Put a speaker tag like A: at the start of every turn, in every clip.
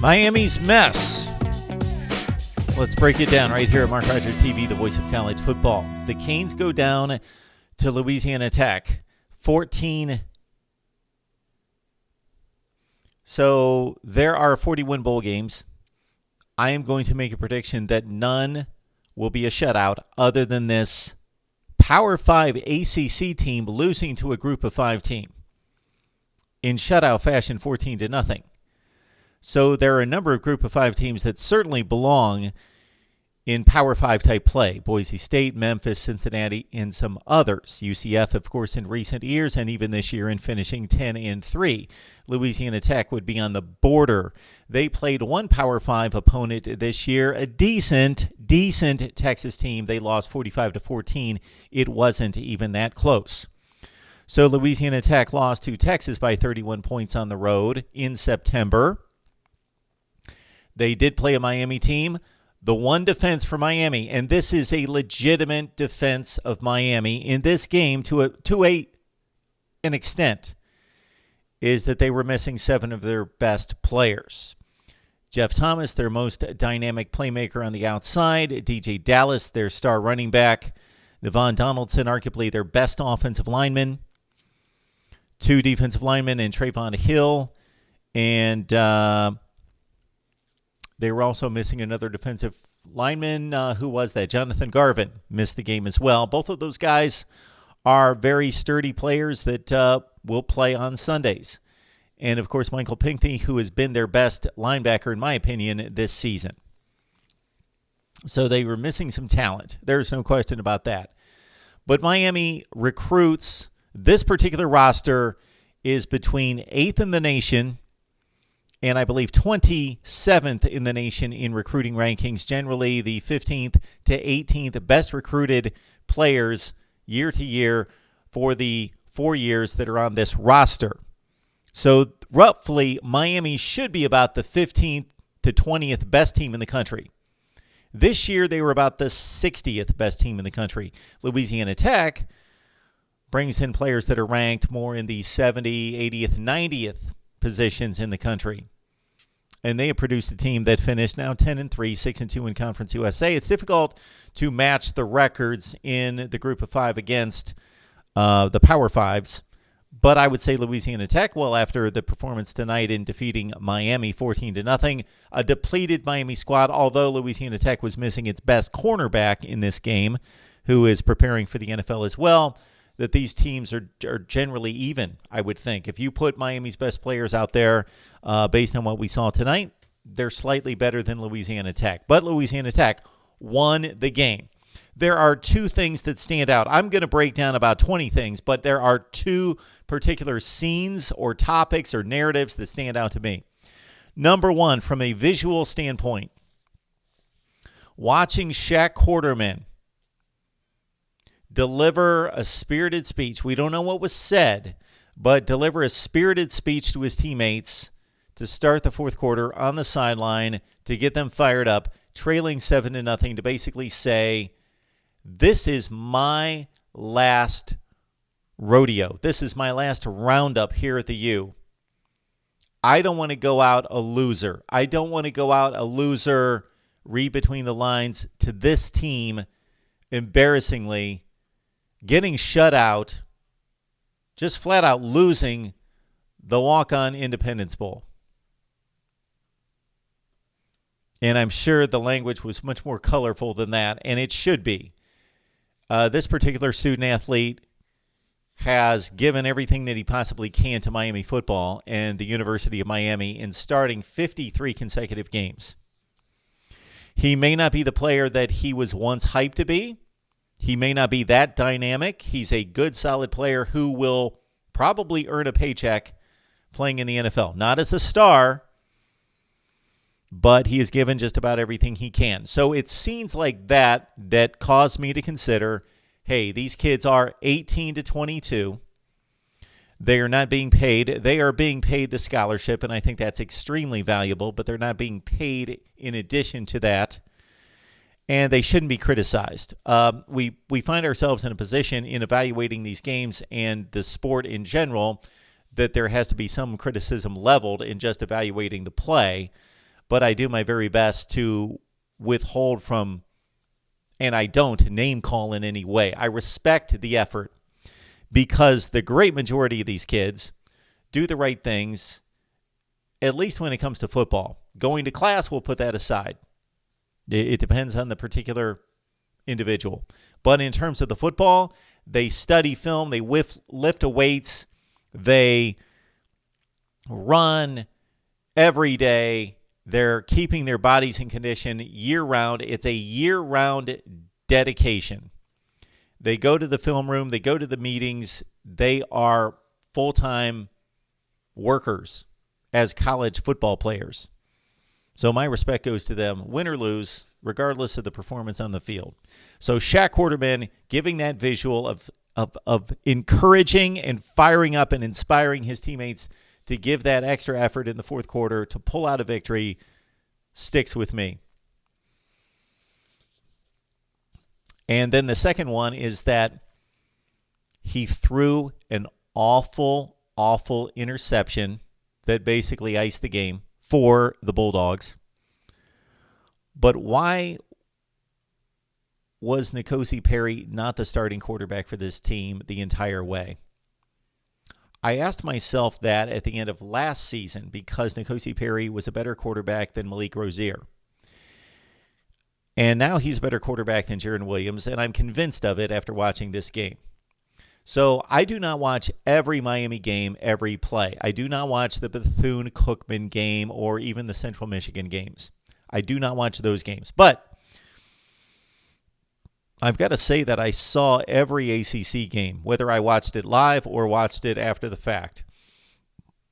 A: Miami's mess. Let's break it down right here at Mark Rogers TV, the voice of college football. The Canes go down to Louisiana Tech, 14. So there are 41 bowl games. I am going to make a prediction that none will be a shutout other than this Power 5 ACC team losing to a Group of 5 team in shutout fashion, 14-0. So there are a number of Group of 5 teams that certainly belong in Power 5 type play. Boise State, Memphis, Cincinnati, and some others. UCF, of course, in recent years, and even this year in finishing 10-3. Louisiana Tech would be on the border. They played one Power 5 opponent this year, a decent Texas team. They lost 45-14. It wasn't even that close. So Louisiana Tech lost to Texas by 31 points on the road in September. They did play a Miami team. The one defense for Miami, and this is a legitimate defense of Miami in this game to an extent, is that they were missing 7 of their best players. Jeff Thomas, their most dynamic playmaker on the outside. DJ Dallas, their star running back. Devon Donaldson, arguably their best offensive lineman. 2 defensive linemen in Trayvon Hill. And they were also missing another defensive lineman. Who was that? Jonathan Garvin missed the game as well. Both of those guys are very sturdy players that will play on Sundays. And, of course, Michael Pinckney, who has been their best linebacker, in my opinion, this season. So they were missing some talent. There's no question about that. But Miami recruits, this particular roster is between 8th in the nation and I believe 27th in the nation in recruiting rankings. Generally, the 15th to 18th best recruited players year to year for the 4 years that are on this roster. So roughly, Miami should be about the 15th to 20th best team in the country. This year, they were about the 60th best team in the country. Louisiana Tech brings in players that are ranked more in the 70th, 80th, 90th positions in the country. And they have produced a team that finished now 10-3, 6-2 in Conference USA. It's difficult to match the records in the Group of 5 against the Power 5s. But I would say Louisiana Tech, well, after the performance tonight in defeating Miami 14-0, a depleted Miami squad, although Louisiana Tech was missing its best cornerback in this game, who is preparing for the NFL as well, that these teams are generally even, I would think. If you put Miami's best players out there based on what we saw tonight, they're slightly better than Louisiana Tech. But Louisiana Tech won the game. There are 2 things that stand out. I'm going to break down about 20 things, but there are 2 particular scenes or topics or narratives that stand out to me. Number 1, from a visual standpoint, watching Shaq Quarterman deliver a spirited speech. We don't know what was said, but deliver a spirited speech to his teammates to start the 4th quarter on the sideline to get them fired up, trailing 7-0, to basically say, this is my last rodeo. This is my last roundup here at the U. I don't want to go out a loser. I don't want to go out a loser, read between the lines, to this team, embarrassingly getting shut out, just flat out losing the walk-on Independence Bowl. And I'm sure the language was much more colorful than that, and it should be. This particular student-athlete has given everything that he possibly can to Miami football and the University of Miami in starting 53 consecutive games. He may not be the player that he was once hyped to be. He may not be that dynamic. He's a good, solid player who will probably earn a paycheck playing in the NFL. Not as a star, but he has given just about everything he can. So it's scenes like that that cause me to consider, hey, these kids are 18 to 22. They are not being paid. They are being paid the scholarship, and I think that's extremely valuable, but they're not being paid in addition to that, and they shouldn't be criticized. We find ourselves in a position in evaluating these games and the sport in general that there has to be some criticism leveled in just evaluating the play. but I do my very best to withhold from, and I don't name call in any way. I respect the effort because the great majority of these kids do the right things, at least when it comes to football. Going to class, we'll put that aside. It depends on the particular individual. But in terms of the football, they study film, they lift weights, they run every day. They're keeping their bodies in condition year-round. It's a year-round dedication. They go to the film room. They go to the meetings. They are full-time workers as college football players. So my respect goes to them, win or lose, regardless of the performance on the field. So Shaq Quarterman giving that visual of encouraging and firing up and inspiring his teammates to give that extra effort in the fourth quarter to pull out a victory sticks with me. And then the second one is that he threw an awful interception that basically iced the game for the Bulldogs. But why was N'Kosi Perry not the starting quarterback for this team the entire way? I asked myself that at the end of last season because N'Kosi Perry was a better quarterback than Malik Rozier. And now he's a better quarterback than Jarren Williams, and I'm convinced of it after watching this game. So I do not watch every Miami game, every play. I do not watch the Bethune-Cookman game or even the Central Michigan games. I do not watch those games. But I've got to say that I saw every ACC game, whether I watched it live or watched it after the fact.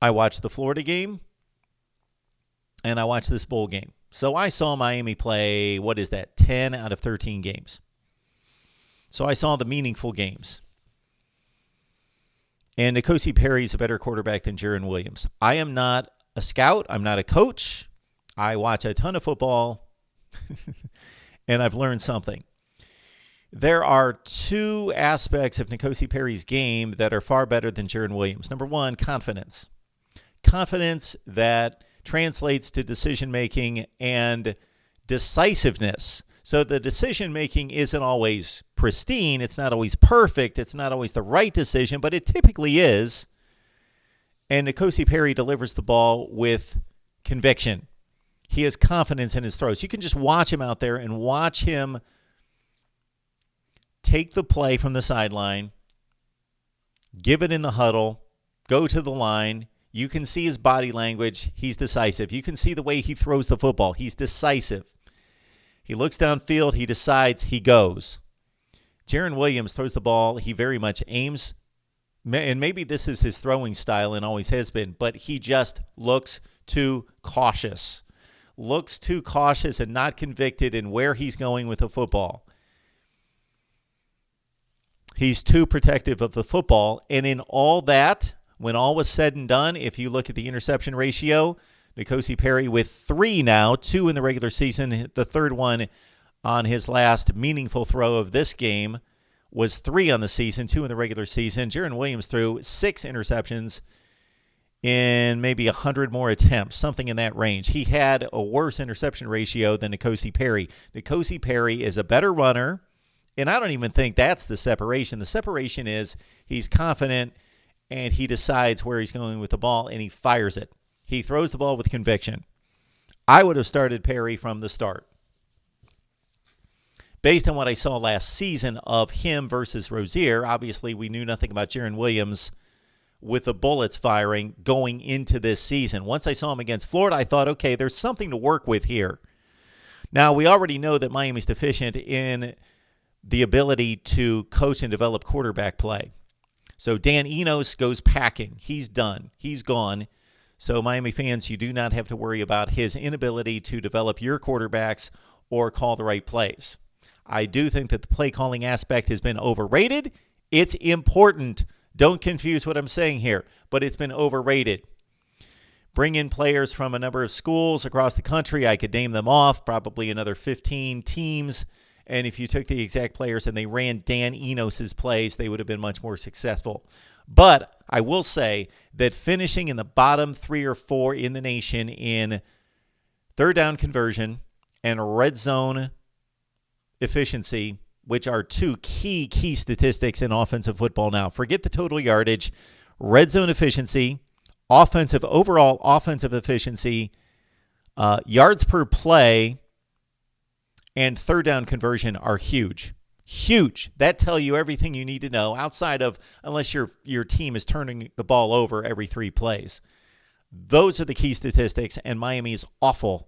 A: I watched the Florida game, and I watched this bowl game. So I saw Miami play, 10 out of 13 games. So I saw the meaningful games. And N'Kosi Perry is a better quarterback than Jarren Williams. I am not a scout. I'm not a coach. I watch a ton of football, and I've learned something. There are two aspects of N'Kosi Perry's game that are far better than Jarren Williams. Number one, confidence. Confidence that translates to decision-making and decisiveness. So the decision-making isn't always pristine. It's not always perfect. It's not always the right decision, but it typically is. And N'Kosi Perry delivers the ball with conviction. He has confidence in his throws. You can just watch him out there and watch him take the play from the sideline, give it in the huddle, go to the line. You can see his body language. He's decisive. You can see the way he throws the football. He's decisive. He looks downfield. He decides. He goes. Jarren Williams throws the ball. He very much aims, and maybe this is his throwing style and always has been, but he just looks too cautious. Looks too cautious and not convicted in where he's going with the football. He's too protective of the football. And in all that, when all was said and done, if you look at the interception ratio, N'Kosi Perry with 3 now, 2 in the regular season. The third one on his last meaningful throw of this game was 3 on the season, 2 in the regular season. Jarren Williams threw 6 interceptions in maybe 100 more attempts, something in that range. He had a worse interception ratio than N'Kosi Perry. N'Kosi Perry is a better runner, and I don't even think that's the separation. The separation is he's confident, and he decides where he's going with the ball, and he fires it. He throws the ball with conviction. I would have started Perry from the start. Based on what I saw last season of him versus Rozier, obviously we knew nothing about Jarren Williams with the bullets firing going into this season. Once I saw him against Florida, I thought, okay, there's something to work with here. Now, we already know that Miami's deficient in the ability to coach and develop quarterback play. So Dan Enos goes packing. He's done. He's gone. So Miami fans, you do not have to worry about his inability to develop your quarterbacks or call the right plays. I do think that the play calling aspect has been overrated. It's important. Don't confuse what I'm saying here, but it's been overrated. Bring in players from a number of schools across the country. I could name them off, probably another 15 teams. And if you took the exact players and they ran Dan Enos's plays, they would have been much more successful. But I will say that finishing in the bottom 3 or 4 in the nation in third down conversion, and red zone efficiency, which are two key statistics in offensive football now. Forget the total yardage. Red zone efficiency, overall offensive efficiency, yards per play, and third down conversion are huge. Huge. That tell you everything you need to know outside of, unless your team is turning the ball over every 3 plays. Those are the key statistics, and Miami is awful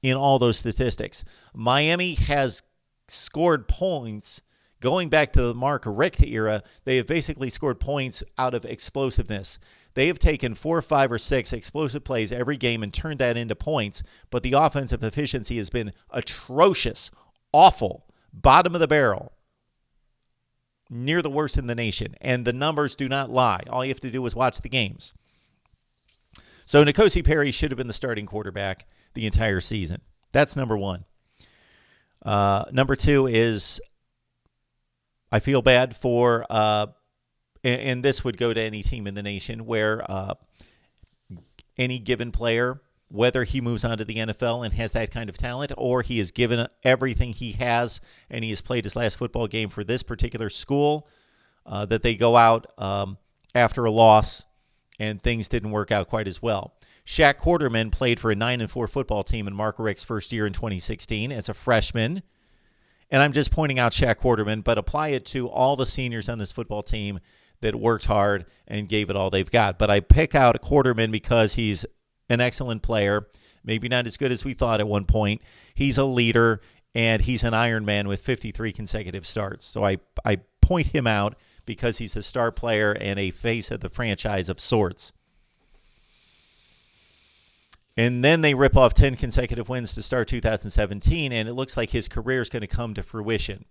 A: in all those statistics. Miami has scored points going back to the Mark Richt era. They have basically scored points out of explosiveness. They have taken 4, 5, or 6 explosive plays every game and turned that into points, but the offensive efficiency has been atrocious, awful, bottom of the barrel, near the worst in the nation, and the numbers do not lie. All you have to do is watch the games. So N'Kosi Perry should have been the starting quarterback the entire season. That's number one. Number two is I feel bad for, and this would go to any team in the nation, where any given player, whether he moves on to the NFL and has that kind of talent, or he has given everything he has and he has played his last football game for this particular school, that they go out after a loss and things didn't work out quite as well. Shaq Quarterman played for a 9-4 football team in Mark Richt's first year in 2016 as a freshman. And I'm just pointing out Shaq Quarterman, but apply it to all the seniors on this football team that worked hard and gave it all they've got. But I pick out Quarterman because he's an excellent player, maybe not as good as we thought at one point. He's a leader, and he's an Iron Man with 53 consecutive starts. So I point him out because he's a star player and a face of the franchise of sorts. And then they rip off 10 consecutive wins to start 2017, and it looks like his career is going to come to fruition.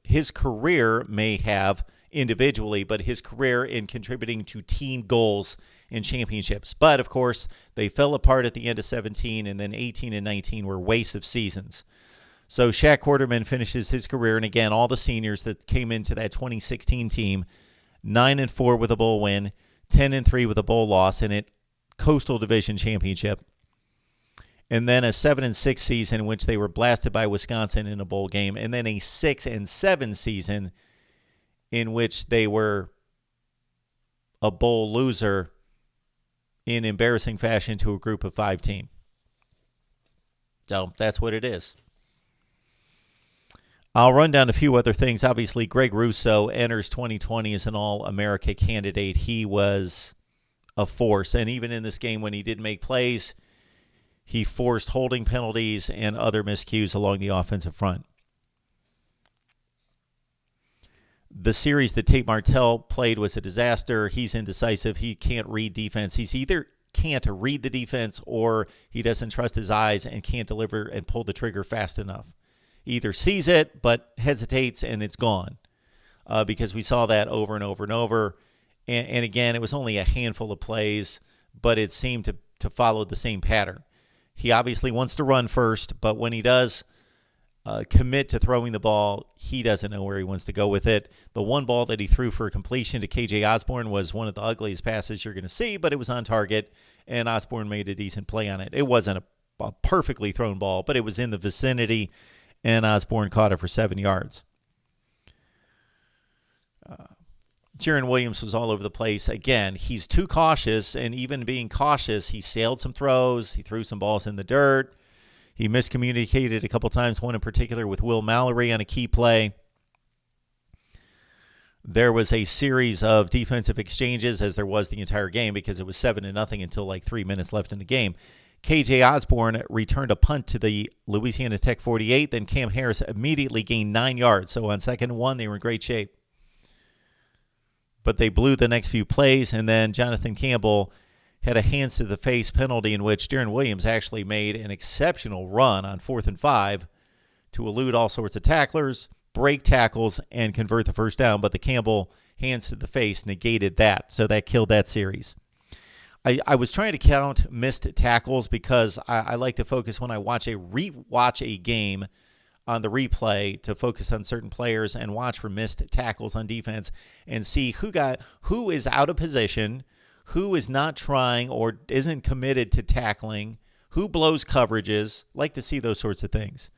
A: His career may have individually, but his career in contributing to team goals and championships. But, of course, they fell apart at the end of 17, and then 18 and 19 were wastes of seasons. So Shaq Quarterman finishes his career, and again, all the seniors that came into that 2016 team, 9-4 with a bowl win, 10-3 with a bowl loss, and it Coastal Division championship, and then a 7-6 season in which they were blasted by Wisconsin in a bowl game, and then a 6-7 season in which they were a bowl loser in embarrassing fashion to a group of 5 team. So that's what it is. I'll run down a few other things. Obviously, Greg Russo enters 2020 as an All-America candidate. He was a force, and even in this game when he didn't make plays, he forced holding penalties and other miscues along the offensive front. The series that Tate Martell played was a disaster. He's indecisive. He can't read defense. He's either can't read the defense or he doesn't trust his eyes and can't deliver and pull the trigger fast enough. He either sees it but hesitates and it's gone, because we saw that over and over and over. And again, it was only a handful of plays, but it seemed to follow the same pattern. He obviously wants to run first, but when he does commit to throwing the ball, he doesn't know where he wants to go with it. The one ball that he threw for a completion to KJ Osborne was one of the ugliest passes you're going to see, but it was on target, and Osborne made a decent play on it. It wasn't a perfectly thrown ball, but it was in the vicinity, and Osborne caught it for 7 yards. Jaron Williams was all over the place. Again, he's too cautious, and even being cautious, he sailed some throws. He threw some balls in the dirt. He miscommunicated a couple times, one in particular with Will Mallory on a key play. There was a series of defensive exchanges, as there was the entire game, because it was 7-0 until like 3 minutes left in the game. KJ Osborne returned a punt to the Louisiana Tech 48. Then Cam Harris immediately gained 9 yards. So on 2nd and 1, they were in great shape. But they blew the next few plays, and then Jonathan Campbell had a hands-to-the-face penalty in which Jaron Williams actually made an exceptional run on 4th and 5 to elude all sorts of tacklers, break tackles, and convert the first down. But the Campbell hands-to-the-face negated that, so that killed that series. I was trying to count missed tackles because I like to focus when I rewatch a game on the replay to focus on certain players and watch for missed tackles on defense and see who is out of position, who is not trying or isn't committed to tackling, who blows coverages. Like to see those sorts of things.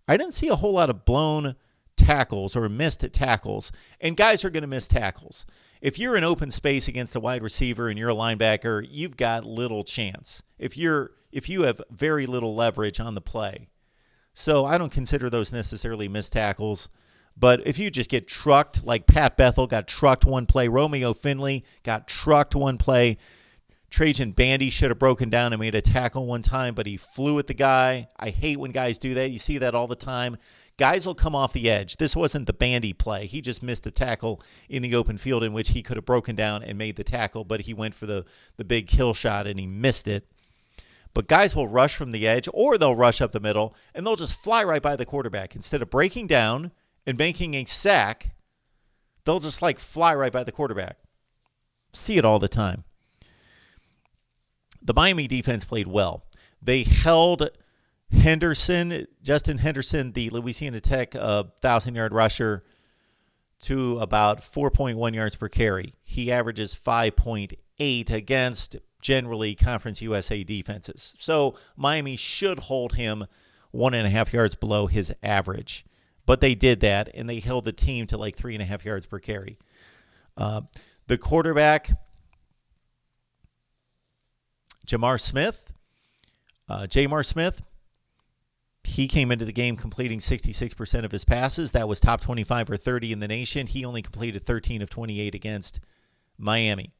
A: I didn't see a whole lot of blown tackles or missed tackles, and guys are going to miss tackles. If you're in open space against a wide receiver and you're a linebacker, you've got little chance. If you have very little leverage on the play. So I don't consider those necessarily missed tackles. But if you just get trucked, like Pat Bethel got trucked one play, Romeo Finley got trucked one play, Trajan Bandy should have broken down and made a tackle one time, but he flew at the guy. I hate when guys do that. You see that all the time. Guys will come off the edge. This wasn't the Bandy play. He just missed a tackle in the open field in which he could have broken down and made the tackle, but he went for the big kill shot and he missed it. But guys will rush from the edge, or they'll rush up the middle, and they'll just fly right by the quarterback. Instead of breaking down and making a sack, they'll just fly right by the quarterback. See it all the time. The Miami defense played well. They held Justin Henderson, the Louisiana Tech 1,000-yard rusher, to about 4.1 yards per carry. He averages 5.8 against generally Conference USA defenses. So Miami should hold him 1.5 yards below his average. But they did that, and they held the team to 3.5 yards per carry. The quarterback, Jamar Smith, he came into the game completing 66% of his passes. That was top 25 or 30 in the nation. He only completed 13 of 28 against Miami.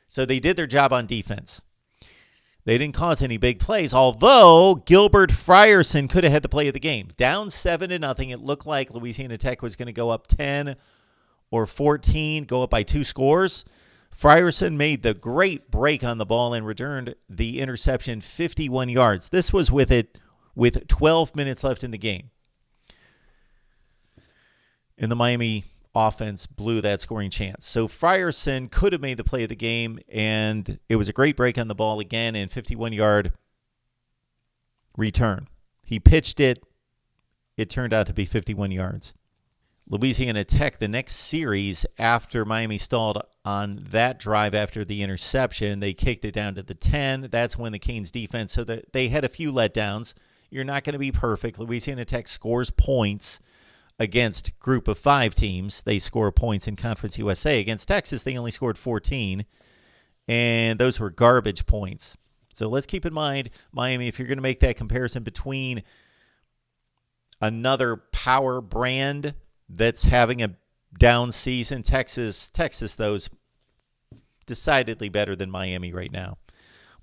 A: So they did their job on defense. They didn't cause any big plays, although Gilbert Frierson could have had the play of the game. Down 7-0, it looked like Louisiana Tech was going to go up 10 or 14, go up by 2 scores. Frierson made the great break on the ball and returned the interception 51 yards. This was with 12 minutes left in the game. And the Miami offense blew that scoring chance. So Frierson could have made the play of the game, and it was a great break on the ball again and 51-yard return. He pitched it. It turned out to be 51 yards. Louisiana Tech, the next series after Miami stalled on that drive after the interception, they kicked it down to the 10. That's when the Canes defense, so they had a few letdowns. You're not going to be perfect. Louisiana Tech scores points against group of 5 teams. They score points in Conference USA. Against Texas, they only scored 14, and those were garbage points. So let's keep in mind, Miami, if you're going to make that comparison between another power brand that's having a down season, Texas, though, is decidedly better than Miami right now.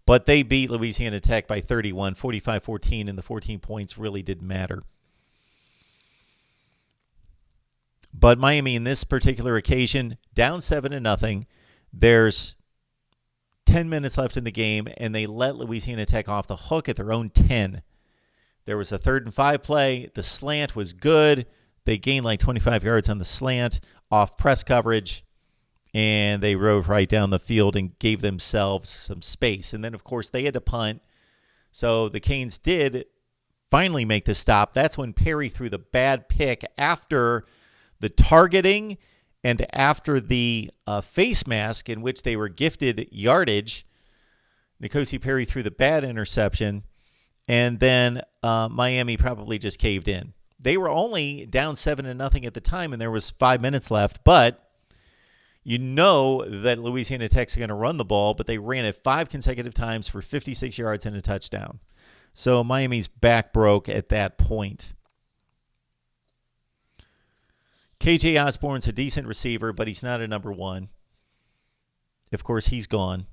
A: But they beat Louisiana Tech by 31, 45-14, and the 14 points really didn't matter. But Miami, in this particular occasion, down 7-0. There's 10 minutes left in the game, and they let Louisiana Tech off the hook at their own 10. There was a 3rd and 5 play. The slant was good. They gained 25 yards on the slant off press coverage, and they rode right down the field and gave themselves some space. And then, of course, they had to punt. So the Canes did finally make the stop. That's when Perry threw the bad pick after the targeting and after the face mask in which they were gifted yardage. N'Kosi Perry threw the bad interception, and then Miami probably just caved in. They were only down 7-0 at the time, and there was 5 minutes left, but you know that Louisiana Tech's going to run the ball, but they ran it 5 consecutive times for 56 yards and a touchdown. So Miami's back broke at that point. KJ Osborne's a decent receiver, but he's not a number 1. Of course, he's gone.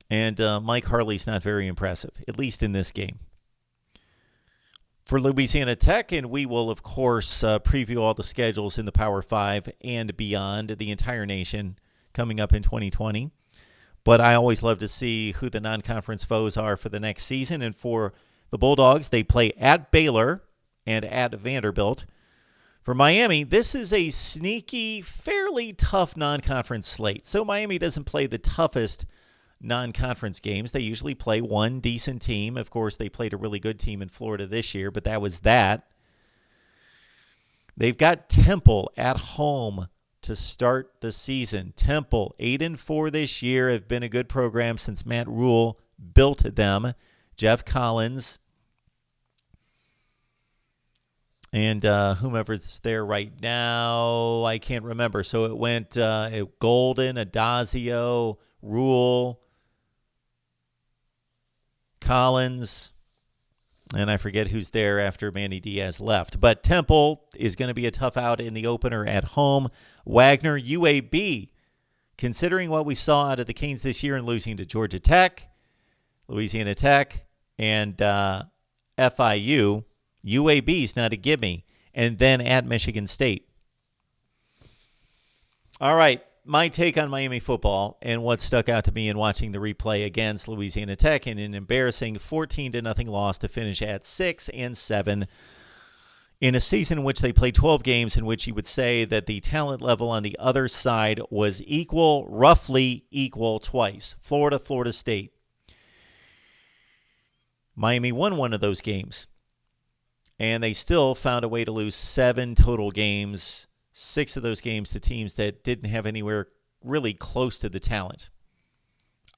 A: And Mike Harley's not very impressive, at least in this game. For Louisiana Tech, and we will, of course, preview all the schedules in the Power 5 and beyond the entire nation coming up in 2020. But I always love to see who the non-conference foes are for the next season. And for the Bulldogs, they play at Baylor and at Vanderbilt. For Miami, this is a sneaky, fairly tough non-conference slate. So Miami doesn't play the toughest non-conference games. They usually play one decent team. Of course, they played a really good team in Florida this year, but that was that. They've got Temple at home to start the season. Temple, 8-4 this year, have been a good program since Matt Rule built them. Jeff Collins and whomever's there right now, I can't remember. So it went Golden, Adazio, Rule, Collins, and I forget who's there after Manny Diaz left. But Temple is going to be a tough out in the opener at home. Wagner, UAB, considering what we saw out of the Canes this year and losing to Georgia Tech, Louisiana Tech, and FIU, UAB is not a gimme. And then at Michigan State. All right, my take on Miami football and what stuck out to me in watching the replay against Louisiana Tech in an embarrassing 14-0 loss to finish at 6-7 in a season in which they played 12 games, in which you would say that the talent level on the other side was equal, roughly equal twice. Florida, Florida State. Miami won one of those games, and they still found a way to lose 7 total games, 6 of those games to teams that didn't have anywhere really close to the talent.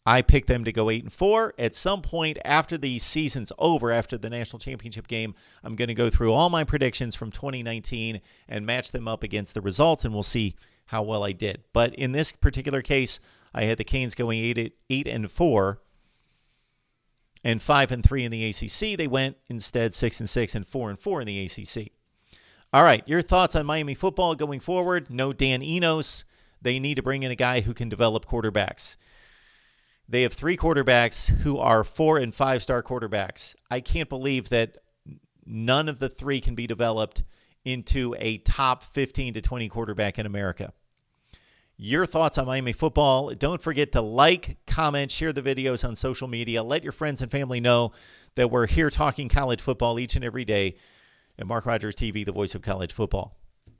A: I picked them to go 8-4. At some point after the season's over, after the national championship game, I'm going to go through all my predictions from 2019 and match them up against the results, and we'll see how well I did. But in this particular case, I had the Canes going 8-4 and 5-3 in the ACC. They went instead 6-6 and 4-4 in the ACC. All right, your thoughts on Miami football going forward? No Dan Enos. They need to bring in a guy who can develop quarterbacks. They have 3 quarterbacks who are 4- and 5-star quarterbacks. I can't believe that none of the 3 can be developed into a top 15 to 20 quarterback in America. Your thoughts on Miami football. Don't forget to like, comment, share the videos on social media. Let your friends and family know that we're here talking college football each and every day at Mark Rogers TV, the voice of college football.